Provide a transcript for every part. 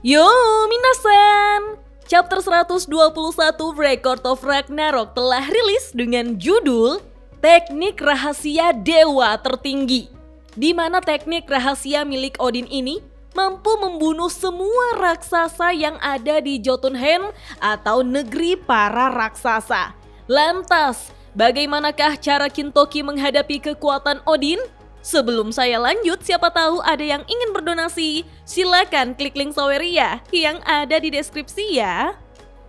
Yo, minasan! Chapter 121 Record of Ragnarok telah rilis dengan judul Teknik Rahasia Dewa Tertinggi, di mana teknik rahasia milik Odin ini mampu membunuh semua raksasa yang ada di Jotunheim atau negeri para raksasa. Lantas, bagaimanakah cara Kintoki menghadapi kekuatan Odin? Sebelum saya lanjut, siapa tahu ada yang ingin berdonasi, silakan klik link Saweria yang ada di deskripsi ya.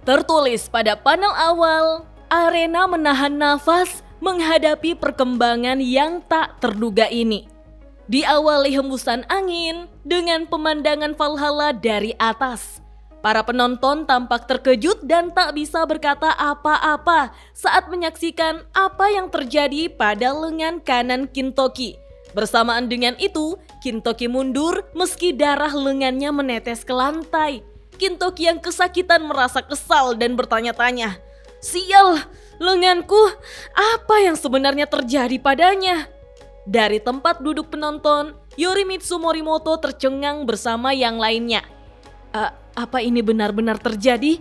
Tertulis pada panel awal, Arena menahan nafas menghadapi perkembangan yang tak terduga ini. Diawali hembusan angin dengan pemandangan Valhalla dari atas. Para penonton tampak terkejut dan tak bisa berkata apa-apa saat menyaksikan apa yang terjadi pada lengan kanan Kintoki. Bersamaan dengan itu, Kintoki mundur meski darah lengannya menetes ke lantai. Kintoki yang kesakitan merasa kesal dan bertanya-tanya, "Sial, lenganku, apa yang sebenarnya terjadi padanya?" Dari tempat duduk penonton, Yorimitsu Morimoto tercengang bersama yang lainnya. Apa ini benar-benar terjadi?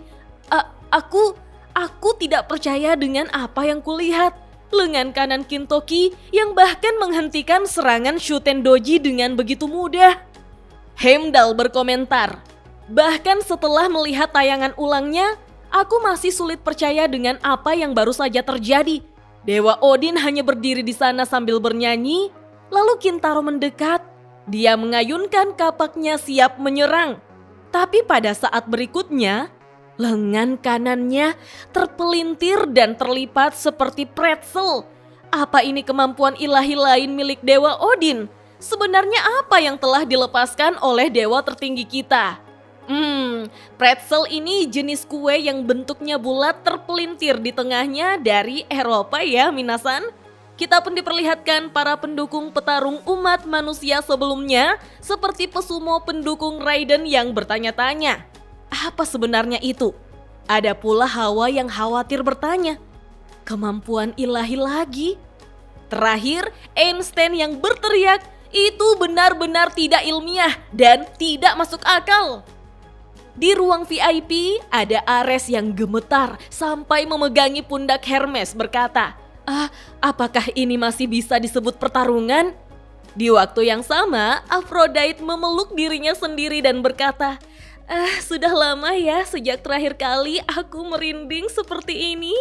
Aku tidak percaya dengan apa yang kulihat. Lengan kanan Kintoki yang bahkan menghentikan serangan Shutendoji dengan begitu mudah. Heimdall berkomentar, "Bahkan setelah melihat tayangan ulangnya, aku masih sulit percaya dengan apa yang baru saja terjadi. Dewa Odin hanya berdiri di sana sambil bernyanyi, lalu Kintaro mendekat. Dia mengayunkan kapaknya siap menyerang. Tapi pada saat berikutnya, lengan kanannya terpelintir dan terlipat seperti pretzel. Apa ini kemampuan ilahi lain milik Dewa Odin? Sebenarnya apa yang telah dilepaskan oleh dewa tertinggi kita?" Pretzel ini jenis kue yang bentuknya bulat terpelintir di tengahnya dari Eropa ya minasan. Kita pun diperlihatkan para pendukung petarung umat manusia sebelumnya seperti pesumo pendukung Raiden yang bertanya-tanya, apa sebenarnya itu? Ada pula Hawa yang khawatir bertanya, kemampuan ilahi lagi? Terakhir, Einstein yang berteriak, itu benar-benar tidak ilmiah dan tidak masuk akal. Di ruang VIP, ada Ares yang gemetar sampai memegangi pundak Hermes berkata, apakah ini masih bisa disebut pertarungan? Di waktu yang sama, Aphrodite memeluk dirinya sendiri dan berkata, sudah lama ya sejak terakhir kali aku merinding seperti ini.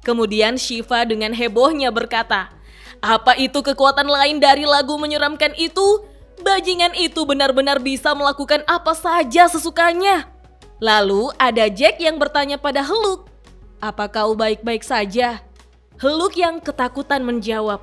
Kemudian Shiva dengan hebohnya berkata, apa itu kekuatan lain dari lagu menyeramkan itu? Bajingan itu benar-benar bisa melakukan apa saja sesukanya. Lalu ada Jack yang bertanya pada Heluk, apa kau baik-baik saja? Heluk yang ketakutan menjawab,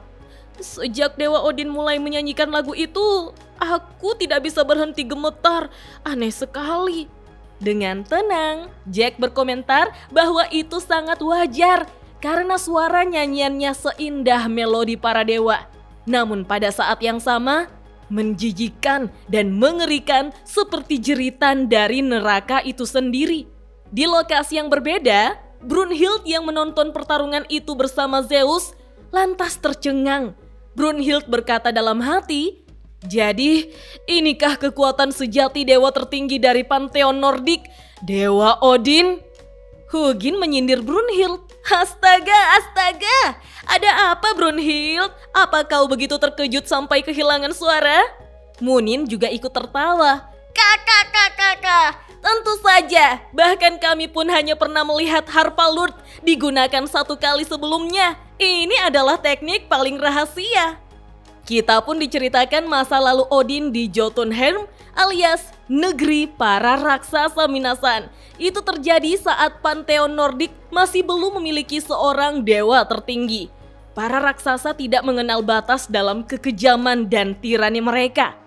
sejak Dewa Odin mulai menyanyikan lagu itu, aku tidak bisa berhenti gemetar, aneh sekali. Dengan tenang, Jack berkomentar bahwa itu sangat wajar karena suara nyanyiannya seindah melodi para dewa. Namun pada saat yang sama, menjijikan dan mengerikan seperti jeritan dari neraka itu sendiri. Di lokasi yang berbeda, Brunhild yang menonton pertarungan itu bersama Zeus lantas tercengang. Brunhild berkata dalam hati, jadi inikah kekuatan sejati dewa tertinggi dari Pantheon Nordik, Dewa Odin? Hugin menyindir Brunhild. Astaga, ada apa Brunhild? Apa kau begitu terkejut sampai kehilangan suara? Munin juga ikut tertawa. Kakak, tentu saja. Bahkan kami pun hanya pernah melihat Harpalurt digunakan satu kali sebelumnya. Ini adalah teknik paling rahasia. Kita pun diceritakan masa lalu Odin di Jotunheim alias negeri para raksasa minasan. Itu terjadi saat Pantheon Nordik masih belum memiliki seorang dewa tertinggi. Para raksasa tidak mengenal batas dalam kekejaman dan tirani mereka.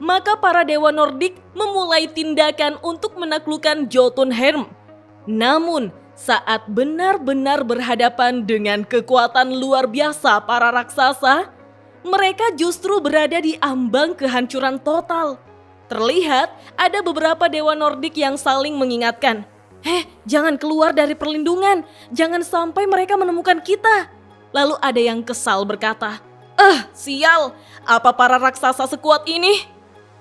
Maka para dewa Nordik memulai tindakan untuk menaklukkan Jotunheim. Namun, saat benar-benar berhadapan dengan kekuatan luar biasa para raksasa, mereka justru berada di ambang kehancuran total. Terlihat ada beberapa dewa Nordik yang saling mengingatkan, jangan keluar dari perlindungan, jangan sampai mereka menemukan kita. Lalu ada yang kesal berkata, sial, apa para raksasa sekuat ini?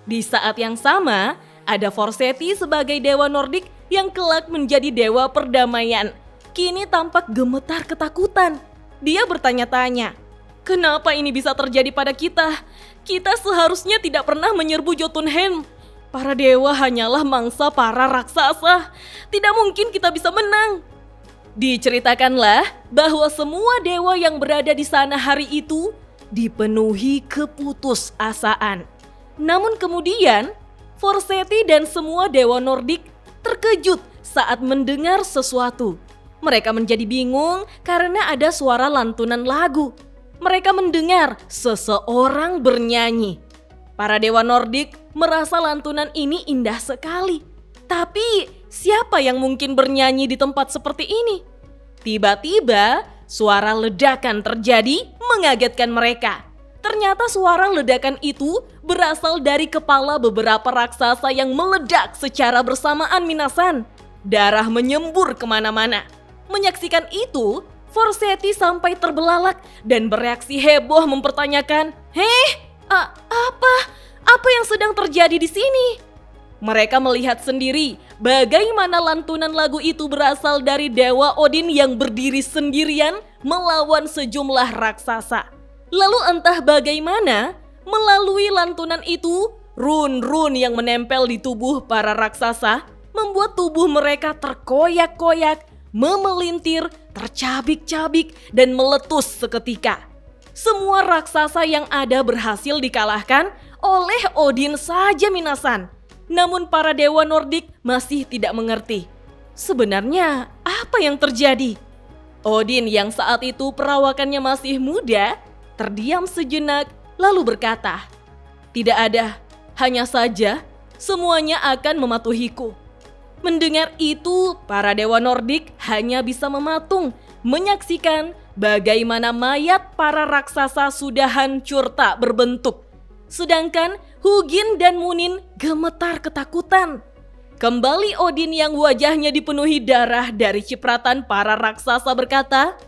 Di saat yang sama, ada Forseti sebagai dewa Nordik yang kelak menjadi dewa perdamaian. Kini tampak gemetar ketakutan. Dia bertanya-tanya, kenapa ini bisa terjadi pada kita? Kita seharusnya tidak pernah menyerbu Jotunheim. Para dewa hanyalah mangsa para raksasa. Tidak mungkin kita bisa menang. Diceritakanlah bahwa semua dewa yang berada di sana hari itu dipenuhi keputusasaan. Namun kemudian, Forseti dan semua dewa Nordik terkejut saat mendengar sesuatu. Mereka menjadi bingung karena ada suara lantunan lagu. Mereka mendengar seseorang bernyanyi. Para dewa Nordik merasa lantunan ini indah sekali. Tapi siapa yang mungkin bernyanyi di tempat seperti ini? Tiba-tiba suara ledakan terjadi mengagetkan mereka. Ternyata suara ledakan itu berasal dari kepala beberapa raksasa yang meledak secara bersamaan Minasan. Darah menyembur kemana-mana. Menyaksikan itu, Forseti sampai terbelalak dan bereaksi heboh mempertanyakan, Apa yang sedang terjadi di sini?" Mereka melihat sendiri bagaimana lantunan lagu itu berasal dari Dewa Odin yang berdiri sendirian melawan sejumlah raksasa. Lalu entah bagaimana, melalui lantunan itu, run-run yang menempel di tubuh para raksasa membuat tubuh mereka terkoyak-koyak, memelintir, tercabik-cabik, dan meletus seketika. Semua raksasa yang ada berhasil dikalahkan oleh Odin saja Minasan. Namun para dewa Nordik masih tidak mengerti. Sebenarnya apa yang terjadi? Odin yang saat itu perawakannya masih muda, terdiam sejenak lalu berkata, "Tidak ada, hanya saja semuanya akan mematuhiku." Mendengar itu, para dewa Nordik hanya bisa mematung, menyaksikan bagaimana mayat para raksasa sudah hancur tak berbentuk. Sedangkan Hugin dan Munin gemetar ketakutan. Kembali Odin yang wajahnya dipenuhi darah dari cipratan para raksasa berkata,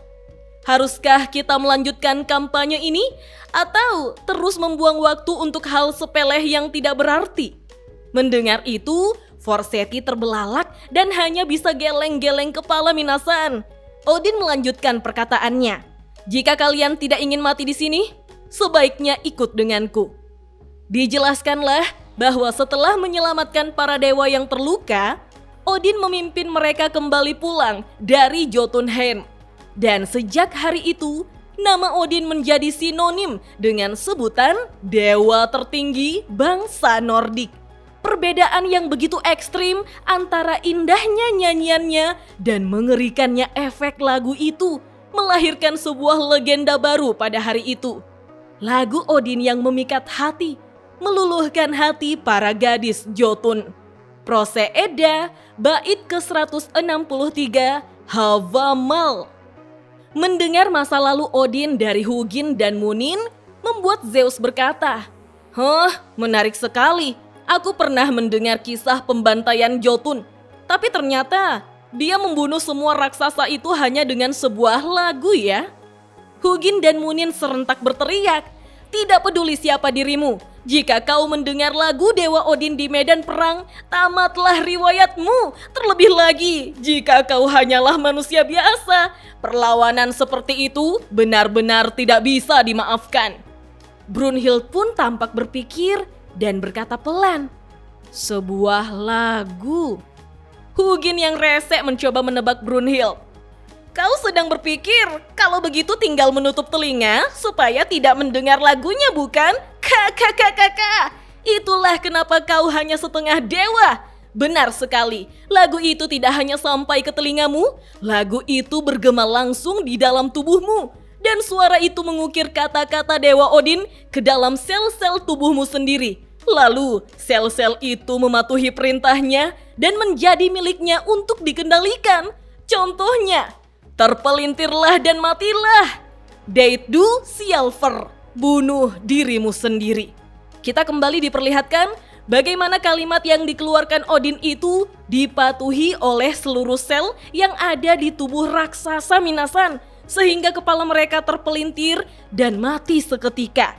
"Haruskah kita melanjutkan kampanye ini atau terus membuang waktu untuk hal sepele yang tidak berarti?" Mendengar itu, Forseti terbelalak dan hanya bisa geleng-geleng kepala Minasan. Odin melanjutkan perkataannya, "Jika kalian tidak ingin mati di sini, sebaiknya ikut denganku." Dijelaskanlah bahwa setelah menyelamatkan para dewa yang terluka, Odin memimpin mereka kembali pulang dari Jotunheim. Dan sejak hari itu, nama Odin menjadi sinonim dengan sebutan dewa tertinggi bangsa Nordik. Perbedaan yang begitu ekstrim antara indahnya nyanyiannya dan mengerikannya efek lagu itu melahirkan sebuah legenda baru pada hari itu. Lagu Odin yang memikat hati, meluluhkan hati para gadis Jotun. Prose Edda, bait ke-163, Havamal. Mendengar masa lalu Odin dari Hugin dan Munin membuat Zeus berkata, menarik sekali. Aku pernah mendengar kisah pembantaian Jotun, tapi ternyata dia membunuh semua raksasa itu hanya dengan sebuah lagu ya." Hugin dan Munin serentak berteriak, "Tidak peduli siapa dirimu, jika kau mendengar lagu Dewa Odin di medan perang, tamatlah riwayatmu. Terlebih lagi, jika kau hanyalah manusia biasa, perlawanan seperti itu benar-benar tidak bisa dimaafkan." Brunhild pun tampak berpikir dan berkata pelan, "Sebuah lagu." Hugin yang resek mencoba menebak Brunhild. "Kau sedang berpikir kalau begitu tinggal menutup telinga supaya tidak mendengar lagunya bukan? Kakak. Itulah kenapa kau hanya setengah dewa. Benar sekali, lagu itu tidak hanya sampai ke telingamu, lagu itu bergema langsung di dalam tubuhmu. Dan suara itu mengukir kata-kata Dewa Odin ke dalam sel-sel tubuhmu sendiri. Lalu sel-sel itu mematuhi perintahnya dan menjadi miliknya untuk dikendalikan. Contohnya, terpelintirlah dan matilah. Deitdu Sialver, bunuh dirimu sendiri. Kita kembali diperlihatkan bagaimana kalimat yang dikeluarkan Odin itu dipatuhi oleh seluruh sel yang ada di tubuh raksasa Minasan, sehingga kepala mereka terpelintir dan mati seketika.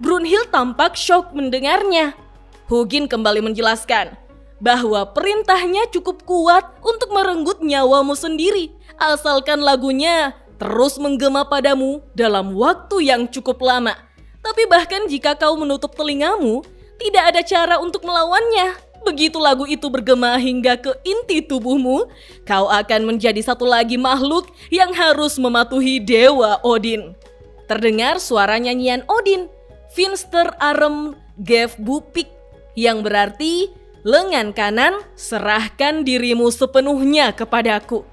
Brunhild tampak syok mendengarnya. Hugin kembali menjelaskan, bahwa perintahnya cukup kuat untuk merenggut nyawamu sendiri, asalkan lagunya terus menggema padamu dalam waktu yang cukup lama. Tapi bahkan jika kau menutup telingamu, tidak ada cara untuk melawannya. Begitu lagu itu bergema hingga ke inti tubuhmu, kau akan menjadi satu lagi makhluk yang harus mematuhi Dewa Odin. Terdengar suara nyanyian Odin, Finster Arem Gef Bupik, yang berarti lengan kanan, serahkan dirimu sepenuhnya kepadaku.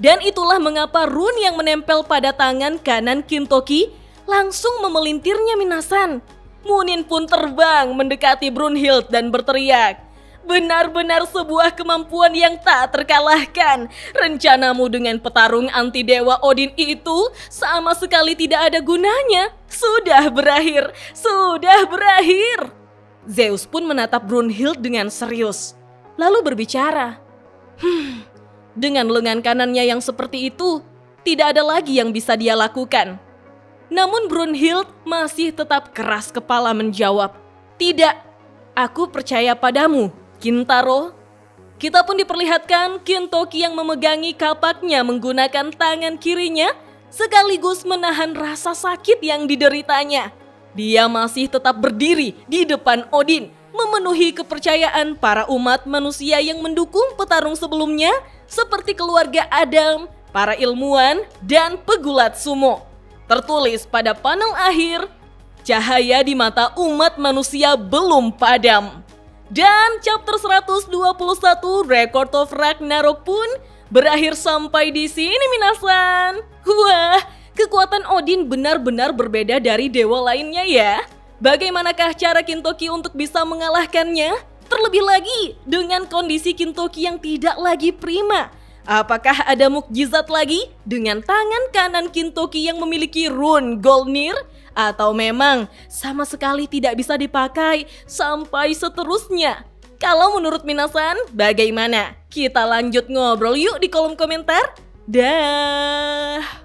Dan itulah mengapa rune yang menempel pada tangan kanan Kintoki langsung memelintirnya Minasan. Munin pun terbang mendekati Brunhild dan berteriak, "Benar-benar sebuah kemampuan yang tak terkalahkan. Rencanamu dengan petarung anti Dewa Odin itu sama sekali tidak ada gunanya. Sudah berakhir, sudah berakhir." Zeus pun menatap Brunhild dengan serius, lalu berbicara, dengan lengan kanannya yang seperti itu, tidak ada lagi yang bisa dia lakukan. Namun Brunhild masih tetap keras kepala menjawab, "Tidak, aku percaya padamu, Kintaro." Kita pun diperlihatkan Kintoki yang memegangi kapaknya menggunakan tangan kirinya, sekaligus menahan rasa sakit yang dideritanya. Dia masih tetap berdiri di depan Odin, memenuhi kepercayaan para umat manusia yang mendukung petarung sebelumnya, seperti keluarga Adam, para ilmuwan, dan pegulat sumo. Tertulis pada panel akhir, cahaya di mata umat manusia belum padam. Dan chapter 121 Record of Ragnarok pun berakhir sampai di sini Minasan. Wah, kekuatan Odin benar-benar berbeda dari dewa lainnya ya. Bagaimanakah cara Kintoki untuk bisa mengalahkannya? Terlebih lagi dengan kondisi Kintoki yang tidak lagi prima. Apakah ada mukjizat lagi dengan tangan kanan Kintoki yang memiliki rune Golnir? Atau memang sama sekali tidak bisa dipakai sampai seterusnya? Kalau menurut Minasan, bagaimana? Kita lanjut ngobrol yuk di kolom komentar. Dah.